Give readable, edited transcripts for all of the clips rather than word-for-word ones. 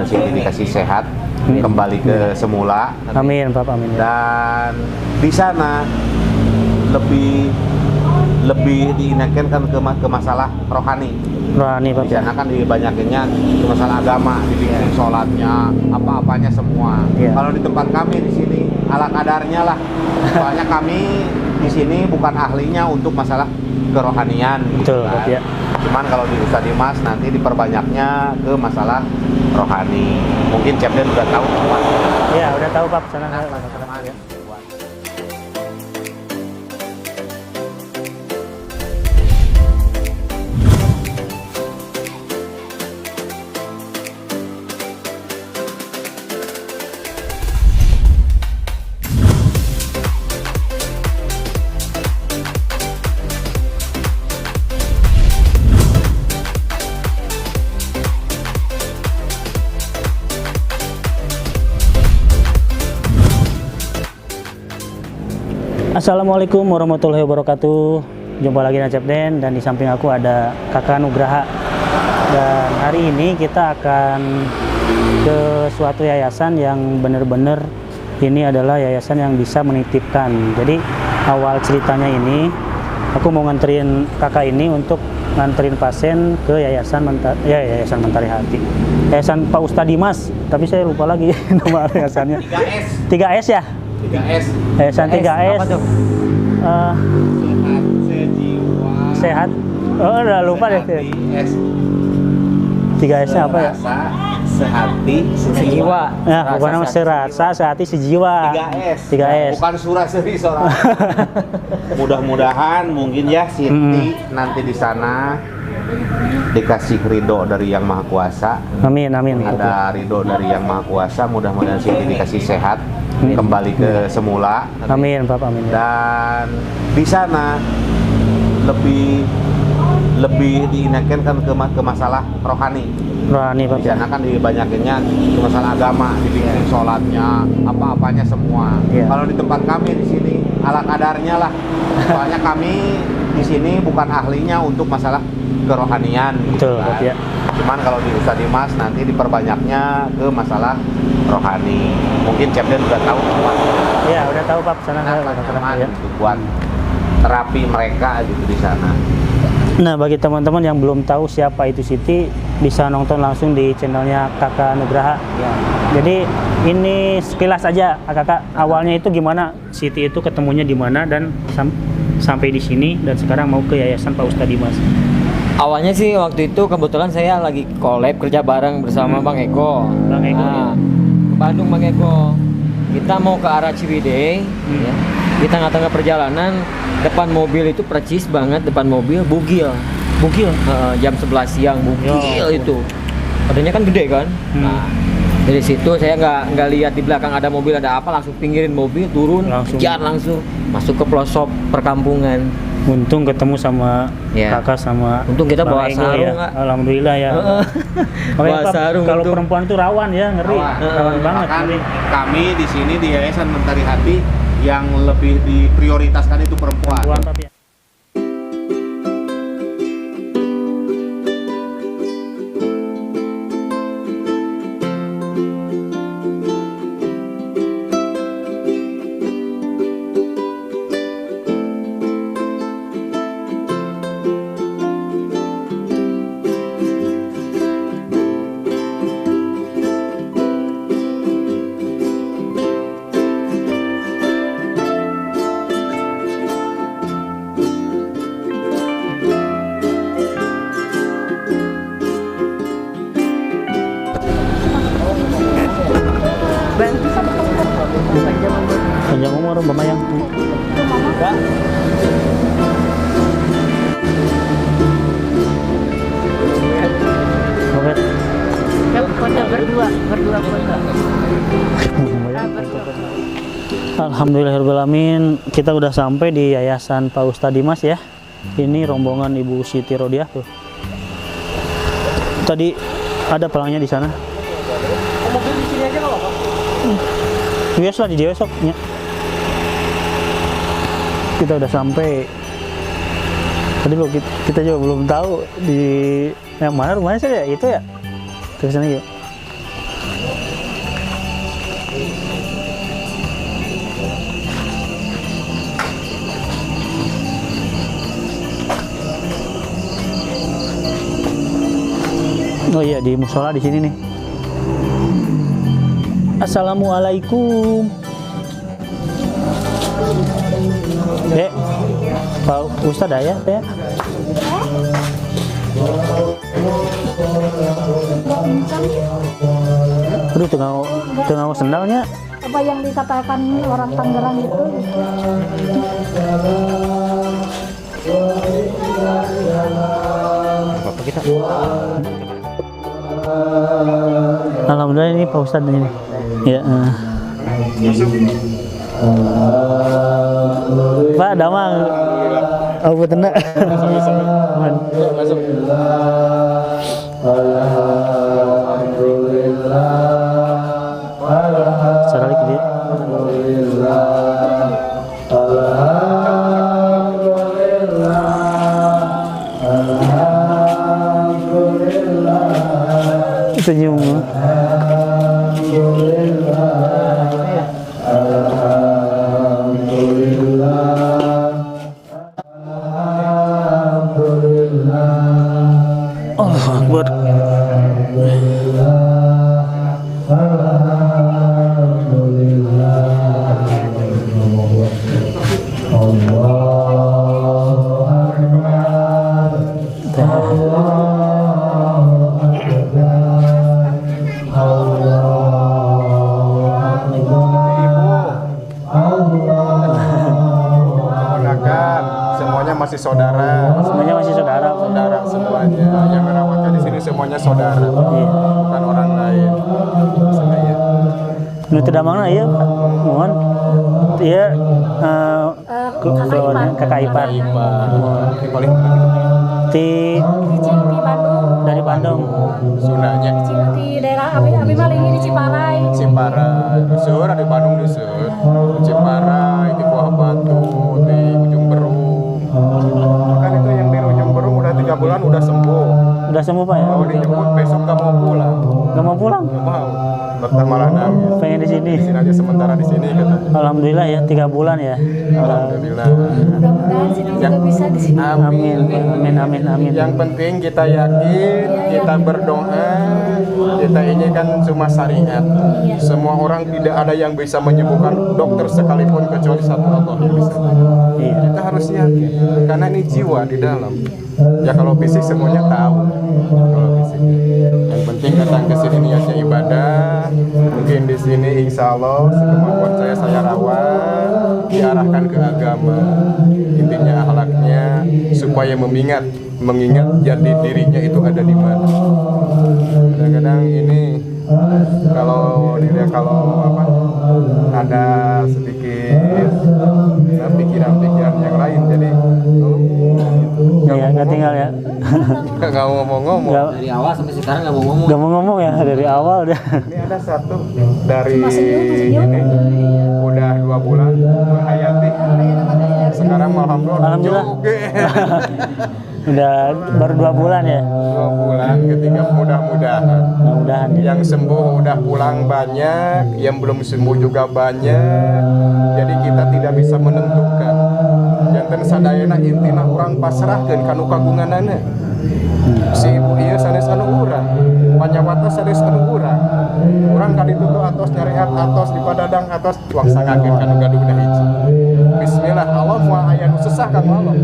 mudah-mudahan Siti dikasih sehat, kembali ke semula. Amin, Pak, amin. Dan di sana lebih diingatkan kan ke masalah rohani. Pak. Di sana kan dibanyakinnya ke masalah agama, dibikin sholatnya, apa-apanya semua. Iya. Kalau di tempat kami di sini ala kadarnya lah. Soalnya kami di sini bukan ahlinya untuk masalah kerohanian. Betul, kan. ya. Cuman kalau di Ustadz Dimas nanti diperbanyaknya ke masalah rohani. Mungkin Cepden udah tahu semua. Iya, udah tahu Pak. Sana Ya. Assalamualaikum warahmatullahi wabarakatuh. Jumpa lagi dengan Cepden, dan di samping aku ada Kakak Nugraha. Dan hari ini kita akan ke suatu yayasan yang benar-benar ini adalah yayasan yang bisa menitipkan. Jadi awal ceritanya ini aku mau nganterin kakak ini untuk nganterin pasien ke yayasan Mentari Hati. Yayasan Pak Ustadz Dimas, tapi saya lupa lagi nama yayasannya. 3S ya? 3S. Yayasan 3S. Apa tuh? Sehat sejiwa. Sehat. Oh, udah lupa deh. Sehati, S. 3S-nya apa ya? Serasa, sehati, Sejiwa. Nah, bukan nama serasa, sehati, sejiwa. 3S. 3S. Bukan suraseri soalnya. Mudah-mudahan mungkin ya Siti nanti di sana dikasih ridho dari Yang Maha Kuasa. Amin, amin. Ada ridho dari Yang Maha Kuasa, mudah-mudahan Siti dikasih sehat, kembali ke semula. Amin, Pak, amin. Dan di sana lebih diingatkan kan ke masalah rohani. Rohani, Pak. Di sana kan dibanyakinnya ke masalah agama, dibikin sholatnya, apa-apanya semua. Iya. Kalau di tempat kami di sini ala kadarnya lah. Soalnya kami di sini bukan ahlinya untuk masalah kerohanian. Betul, kan. ya. Cuman kalau di Ustadz Dimas nanti diperbanyaknya ke masalah rohani. Mungkin Cepden udah tahu semua. Iya, udah tahu Pak. Sana ya. Gitu, buat terapi mereka gitu di sana. Nah, bagi teman-teman yang belum tahu siapa itu Siti, bisa nonton langsung di channelnya Kakak Nugraha. Ya. Jadi ini sekilas aja Kakak, awalnya itu gimana Siti itu ketemunya di mana dan sampai di sini dan sekarang mau ke Yayasan Pak Ustadz Dimas. Awalnya sih waktu itu kebetulan saya lagi collab kerja bareng bersama Bang Eko. Bang Eko, Nah, ke Bandung Bang Eko. Kita mau ke arah Ciwidey. Ya. Di tengah-tengah perjalanan depan mobil itu percis banget, depan mobil bugil. Jam 11 siang bugil itu. Padahal kan gede kan. Nah, dari situ saya nggak lihat di belakang ada mobil ada apa, langsung pinggirin mobil, turun, kejar langsung masuk ke pelosok perkampungan. Untung ketemu sama kakak sama untung kita Bang bawa Ego sarung ya. Kak. Alhamdulillah ya. Bawa sarung kalau untung. perempuan itu rawan ya, ngeri. Rawan banget. Bahkan Ngeri. kami di sini di Yayasan Mentari Hati yang lebih diprioritaskan itu perempuan. Tapi panjang umur Mbak Mayang. Oke. Foto berdua foto. Alhamdulillahirrahmanirrahim, kita udah sampai di Yayasan Pak Ustadz Dimas ya. Ini rombongan Ibu Siti Rodiah tuh. Tadi ada pelangnya di sana. Mobil di sini aja nggak apa-apa. Biasa lah di besoknya. Kita udah sampai. Tadi kita juga belum tahu di yang mana rumahnya saya ya, itu ya. Terus sana yuk. Oh iya, di musola di sini nih. Assalamualaikum. Dek, Pak Ustadz ya, Teh? Aduh, tengah sendalnya. Apa yang dikatakan orang Tangerang itu? Bapak kita. Alhamdulillah ini Pak Ustadz ini. Ya. Pak, damang. Oh, betul nak. Masuk. Saralik dia. Senyum. Allahu Akbar. Ponakan, semuanya masih saudara. Semuanya masih saudara. Saudara semuanya. Yang merawatnya di sini semuanya saudara. Iya. Bukan orang lain. Saya. Nu teu damangna ieu, Pak. Mohon. Ieu kakak ipar. Ini paling Ti Di Bandung. dari Bandung. Sundanya Di daerah Abi Malingi di Ciparai. Ciparai, Dusur, di Bandung Dusur, Ciparai, di Buah Batu, di Ujung Berung. Kan itu yang di Ujung Berung udah 3 bulan udah sembuh. Udah sembuh, Pak ya? Kalau dijemput besok gak mau pulang. Gak mau pulang? Gak mau. Dokter malah nangis. Pengen di sini. Di sini aja sementara di sini katanya. Alhamdulillah ya, 3 bulan ya. Alhamdulillah. Mudah-mudahan sini juga bisa di sini. Amin, amin, amin, amin. Yang penting kita yakin, kita berdoa, kita ini kan cuma syariat. Semua orang tidak ada yang bisa menyembuhkan, dokter sekalipun kecuali satu Allah yang bisa. Iya. Kita harus yakin, karena ini jiwa di dalam. Ya kalau fisik semuanya tahu, kalau fisik. Yang penting datang ke sini niatnya ibadah. Mungkin di sini insya Allah sekemampuan saya rawat, diarahkan ke agama. Intinya akhlaknya supaya mengingat jadi dirinya itu ada di mana. Kadang-kadang ini kalau dilihat ada sedikit pikiran-pikiran yang lain, jadi Iya, nggak tinggal ya. nggak mau ngomong-ngomong. Dari awal sampai sekarang nggak mau ngomong. Nggak mau ngomong ya dari awal dia. Ini ada satu dari ini udah 2 bulan Hayati. Sekarang alhamdulillah. Udah baru 2 bulan ya. 2 bulan ketiga mudah-mudahan. Mudah-mudahan ya. Yang sembuh udah pulang banyak, yang belum sembuh juga banyak. Jadi kita tidak bisa menentukan. Janten sadayana intina orang pasrahkeun kanu kagunganana. Si ibu ieu sanes anu urang, panyawata sanes anu urang. Urang ka ditu atos nyariat atos di padadang atos wangsangkeun kanu gaduhna hiji. Bismillah, Allah moal aya nu susah ka Allah.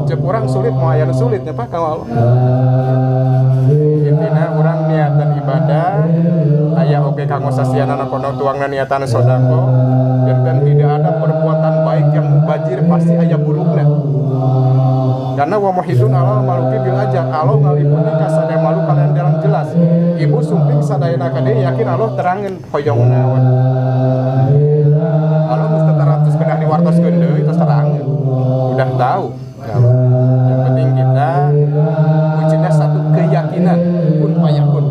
Ceuk urang sulit moal aya nu sulit nya Pak ka Allah. Intina urang niatan ibadah, aya oge kanggo sasianana kono tuangna niatan sedekah, dan tidak ada perbuatan baik yang mubazir pasti aya burukna. Karena wa muhidun alal maluki bil aja Allah ngalipuni ka sadaya malu kalian dalam jelas. Ibu sumping sadayana kade yakin Allah terangin hoyongna we. Allah mesti teratus kedah diwartoskeun deui terus terangin. Udah tahu. Yang penting kita kuncinya satu keyakinan pun payakun.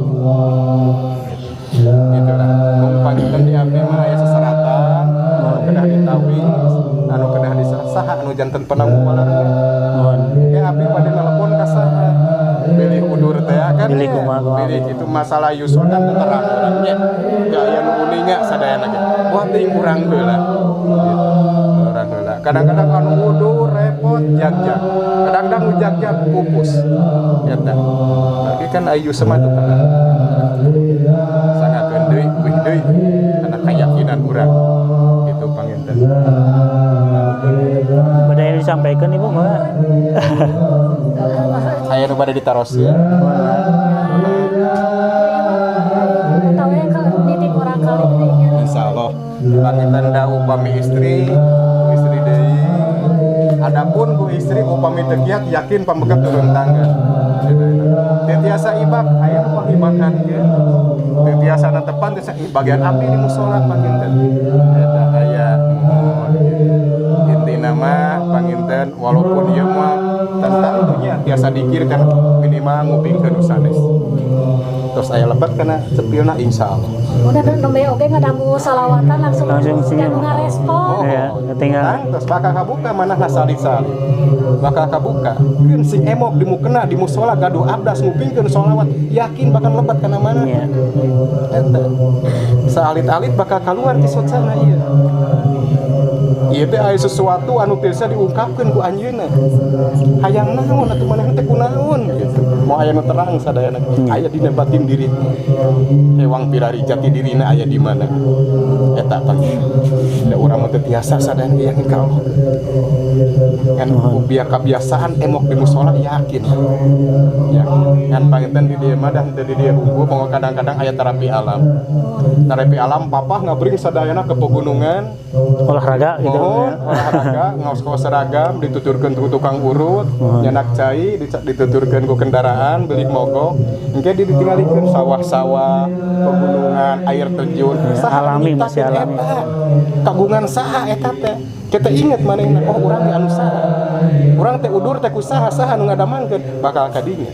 Gitulah. Mun panjenengan di abdi mah aya sesaratan, anu kedah ditawi, anu kedah disasah, anu janten penang mupalarna. Ya abdi pada telepon ka saha? Bilih udur teh kan. Bilih kumaha. Bilih itu masalah yusul kan terang urangnya. Da aya nu uninga sadayana ge. Wah teuing urang heula. Gitu. urang heula. Kadang-kadang anu wudu repot jag-jag. Kadang-kadang jag-jag pupus. Eta. Tapi kan ayu sematu kan. Sangakeun deui, wih deui. Karena keyakinan urang. Itu panginten. Beda yang disampaikan Ibu mah. Aya nu bade ditaroskeun. Tahu ya kalau didik orang kali ini. Insyaallah panginten da upami istri deui. Adapun ku istri upami teu kiat yakin pambeget turun tangga. Teu tiasa ibak aya nu pangibakan ge. Teu tiasa natepan teu bagian abdi di mushola panginten. Eta aya mohon. Intina mah panginten walaupun ieu mah tentunya tiasa dikir kan minimal ngupingkeun sanes. Terus aya lebat kana cepilna insyaallah. Udah nembe oge ngadangu salawatan langsung senyum. anu ngarespon. Ya, tinggal Terus bakal kabuka manahna salih-salih. Bakal kabuka. Keun sing emok di mukena di mushola gaduh abdas ngupingkeun sholawat, yakin bakal lebat kana mana. ya. Eta. Saalit-alit bakal keluar ti socana ieu. Ieu teh aya sesuatu anu tiasa diungkapkeun ku anjeunna. Hayang naon atuh manehna teh kunaon gitu. Mau aya nu terang sadayana. Aya dina batin diri. Hewang pirari jati dirina aya di mana. Eta tah. Da urang mah teu tiasa sadayana yakin ka Allah. Kan biar kebiasaan emok di mushola yakin. Yakin. Kan panginten di dieu mah dah teu di dieu unggul monggo kadang-kadang aya terapi alam. Terapi alam papah ngabring sadayana ke pegunungan. Olahraga gitu. Mohon olahraga ngaos seragam dituturkeun ku tukang urut, nyanak cai dituturkeun ku kendaraan beli mogok. Engke ditinggalikeun sawah-sawah, pegunungan, air terjun. Alami, masih alami. Kagungan saha eta teh? Kita inget manehna oh urang anu saha. Urang teh udur teh ku saha nu ngadamankeun bakal ka dinya.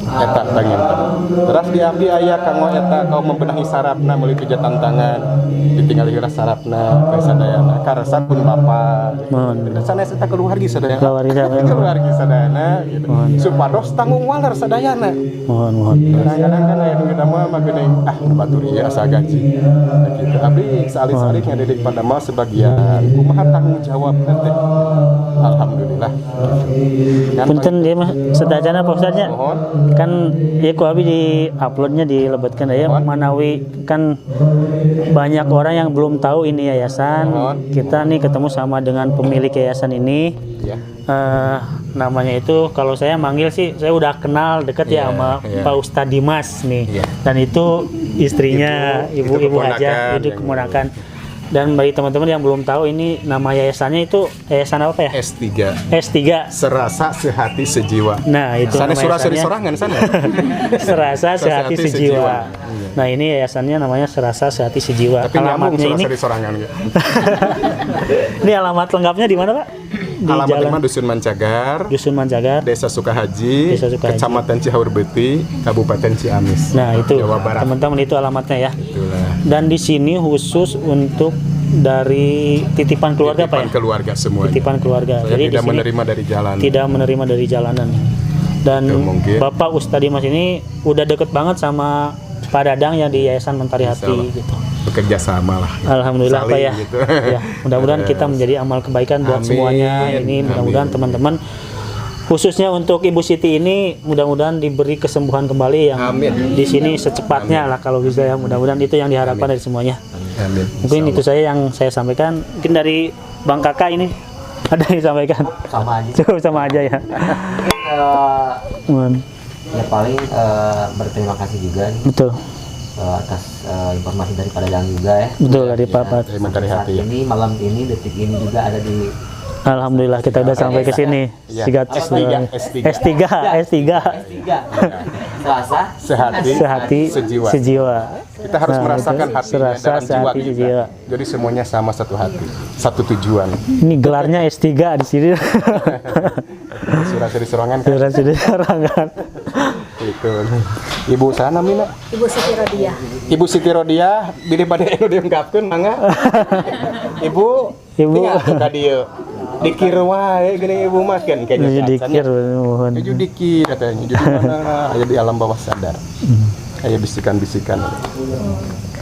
Eta panginten. Terus di abdi aya kanggo eta kaum membenahi sarafna meuli pijat tantangan. Ditinggali heula sarafna ka sadayana karasa pun bapa. Mohon. Sanes eta keluargi sadayana. Keluargi sadayana gitu. Supados tanggung waler sadayana. Mohon. Kadang-kadang kan aya nu kita mah geuning batur ieu asa gaji. Gitu. Abdi salih-salih ngadidik pada mah sebagian kumaha tanggung jawab teh. Alhamdulillah. Kan Punten dia mah sedajana Pak Ustadznya. mohon Kan ya ku abi di uploadnya dilebatkan ya manawi kan banyak orang yang belum tahu ini yayasan. Kita nih ketemu sama dengan pemilik yayasan ini. ya. Namanya itu kalau saya manggil sih saya udah kenal dekat ya sama Pak Ustadz Dimas nih. Dan itu istrinya Itu ibu keponakan Haja itu yang- keponakan. Dan bagi teman-teman yang belum tahu ini nama yayasannya itu yayasan apa ya? S3 S3. serasa sehati sejiwa. Nah, itu Sana nama suraseri yayasannya. sorangan sana. Serasa Sehati Sehati Sejiwa. Sejiwa. Nah, ini yayasannya namanya Serasa Sehati Sejiwa. Tapi nyambung Alamatnya ini suraseri sorangan ya. ini alamat lengkapnya di mana, Pak? Di Alamatnya Jalan Dusun Mancagar, Dusun Mancagar. Desa Sukahaji, Desa Sukahaji. Kecamatan Cihaurbeti, Kabupaten Ciamis. Nah, itu Jawa Barat. teman-teman itu alamatnya ya. Itulah. Dan di sini khusus untuk dari titipan keluarga, Pak ya? Titipan keluarga semuanya. Titipan keluarga. Saya Jadi di tidak sini menerima dari jalan. tidak menerima dari jalanan. Dan Itu mungkin. Bapak Ustadz Dimas ini udah deket banget sama Pak Dadang yang di Yayasan Mentari Hati Insyaallah. gitu. Bekerja sama lah. Alhamdulillah Pak Saling ya. gitu. Ya, mudah-mudahan kita menjadi amal kebaikan buat Amin. semuanya. Ini mudah-mudahan Amin. teman-teman khususnya untuk Ibu Siti ini mudah-mudahan diberi kesembuhan kembali yang Amin. di sini secepatnya lah kalau bisa ya. Mudah-mudahan itu yang diharapkan dari semuanya. Amin. Mungkin itu saya yang saya sampaikan. Mungkin dari Bang Kakak ini ada yang disampaikan. Sama aja. Cukup sama aja ya. Hmm, Ya paling berterima kasih juga nih, betul. atas informasi dari Pak Dadang juga ya. Betul dari Pak. Mentari Saat Hati ya. ini malam ini detik ini juga ada di Alhamdulillah kita udah sampai ke sini. Iya. Sigat S3. S3. Selasa Sehati Sejiwa. sejiwa. Kita harus Nah, merasakan itu hatinya serasa dalam jiwa sehati kita. sejiwa. Jadi semuanya sama satu hati, satu tujuan. Ini gelarnya S3 di sini. Suraseri sorangan kan Gelar sudah serangan. itu. Ibu sana mina. Ibu Siti Rodia. Ibu Siti Rodia, bilih pada anu diungkapkeun mangga. Ibu, Ibu. tinggal tuh ka dieu. Dikir wae geuning ibu mah kan Jadi kayaknya dikir mohon. Tuju dikir katanya. Jadi mana aya di alam bawah sadar. Aya bisikan-bisikan.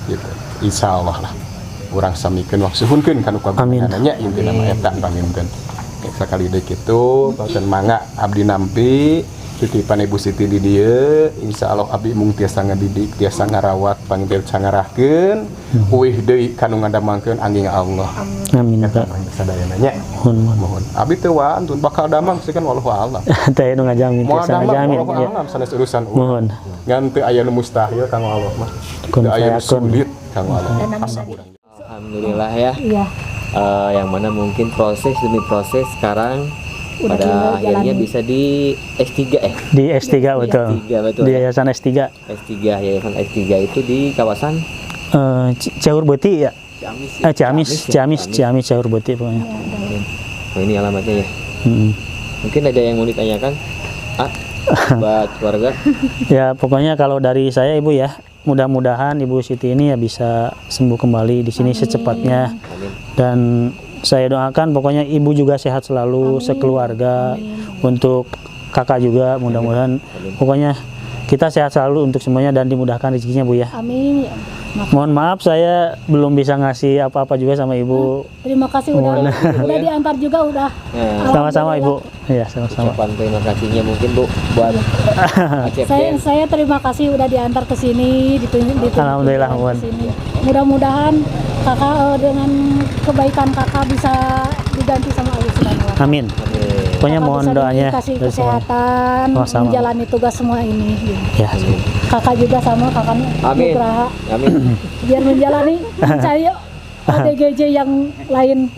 Gitu. Insyaallah lah. urang samikeun waksuhunkeun kanu Amin. kagunganana intina mah eta pamimkeun. Sakali deui kitu bageun mangga abdi nampi titipan Ibu Siti di dieu insyaallah abdi mung tiasa ngadidik tiasa ngarawat panggil cangarahkeun uih deui kanu ngadamangkeun angging Allah. Amin Eta Pak. mah sadayana nya. Mohon. Mohon abdi teu waantun bakal damang sih kan wallahu a'lam. Teh nu ngajamin Moal tiasa damang ngajamin wallahu ya. a'lam sanes urusan urang. Mohon. Ngan teu aya nu mustahil kang Allah mah. Kun Teu aya nu fayakun. sulit kang Allah. Asa urang. Alhamdulillah ya. Iya. Yang mana mungkin proses demi proses sekarang Udah pada akhirnya dijalani. bisa di S3 ya. Di S3 betul. S3 betul. Di Yayasan S3 S3 Yayasan S3 itu di kawasan Caur Beuti ya. Ciamis. Ciamis Caur Beuti pokoknya. Oh, ini alamatnya ya. Mungkin ada yang mau ditanyakan? Buat keluarga. Ya pokoknya kalau dari saya Ibu ya, mudah-mudahan Ibu Siti ini ya bisa sembuh kembali di sini secepatnya. Amin. Dan saya doakan pokoknya Ibu juga sehat selalu sekeluarga. Untuk kakak juga mudah-mudahan pokoknya kita sehat selalu untuk semuanya dan dimudahkan rezekinya Bu ya. Amin. Mohon maaf saya belum bisa ngasih apa-apa juga sama Ibu. Terima kasih udah diantar juga udah. Nah, Sama-sama Ibu. Iya, sama-sama. ucapan terima kasihnya mungkin Bu buat Acep Den. Saya terima kasih udah diantar ke sini, ditunjuk Alhamdulillah, ke Wan. sini. Mudah-mudahan kakak dengan kebaikan kakak bisa diganti sama Allah Subhanahu wa Ta'ala. Amin. Pokoknya Kakak mohon bisa doanya dikasih dari semua. kesehatan, Sama-sama. menjalani tugas semua ini. Ya. Kakak juga sama kakak Amin. Nugraha Amin. biar menjalani mencari ODGJ yang lain.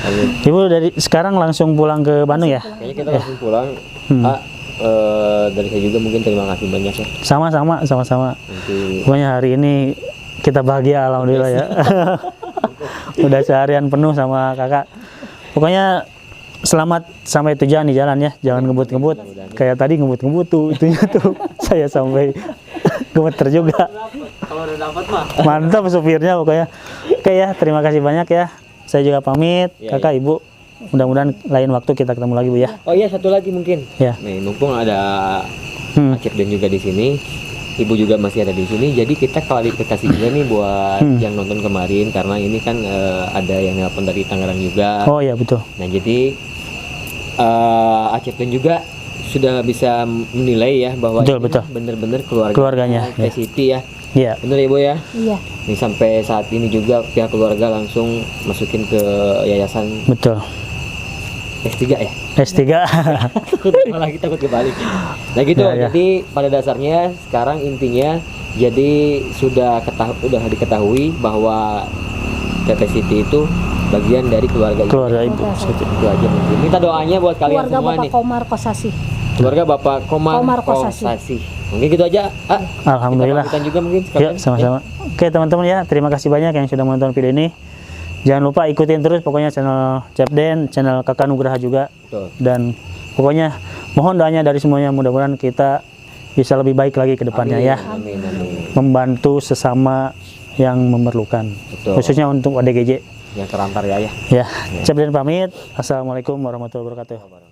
Amin. Ibu dari sekarang langsung pulang ke Bandung ya? Kayaknya kita langsung pulang. Dari saya juga mungkin terima kasih banyak ya. Sama-sama. Nanti Pokoknya hari ini kita bahagia alhamdulillah ya. Udah seharian penuh sama kakak. Pokoknya selamat sampai tujuan di jalan ya. Jangan ngebut-ngebut. Kayak tadi ngebut-ngebut tuh itunya tuh. Saya sampai gemeter juga. kalau udah dapat mah. Mantap supirnya pokoknya. Oke ya, terima kasih banyak ya. Saya juga pamit, Iya, kakak, ibu. Mudah-mudahan lain waktu kita ketemu lagi Bu ya. Oh iya, satu lagi mungkin. Ya. Nih, mumpung ada Hmm. Acep Den juga di sini. Ibu juga masih ada di sini. Jadi kita klarifikasi juga nih buat yang nonton kemarin karena ini kan ada yang nelpon dari Tangerang juga. Oh iya betul. Nah, jadi Acep Den juga sudah bisa menilai ya bahwa Betul, ini betul. bener-bener Keluarganya, Teh ya. Siti ya. Iya. Bener ya Bu ya? Iya. Nih sampai saat ini juga pihak keluarga langsung masukin ke yayasan Betul. S3 ya. S3. Malah kita takut kebalik. Nah gitu. Ya, ya. Jadi pada dasarnya sekarang intinya jadi sudah diketahui bahwa Teteh Siti itu bagian dari keluarga ibu. Keluarga ibu. Itu aja mungkin. Minta doanya buat kalian Keluarga semua Bapak nih. Komar Kosasi. Keluarga Bapak Komar Kosasi. Kosasi. Mungkin gitu aja. Alhamdulillah. Kita pamitan juga mungkin Yuk sekalian. sama-sama. Oke teman-teman ya, terima kasih banyak yang sudah menonton video ini. Jangan lupa ikutin terus pokoknya channel Acep Den, channel Kakak Nugraha juga. Betul. Dan pokoknya mohon doanya dari semuanya, mudah-mudahan kita bisa lebih baik lagi ke depannya ya. Amin, amin. Membantu sesama yang memerlukan. Betul. Khususnya untuk ODGJ. Yang terantar ya. Ya, Acep Den pamit. Assalamualaikum warahmatullahi wabarakatuh.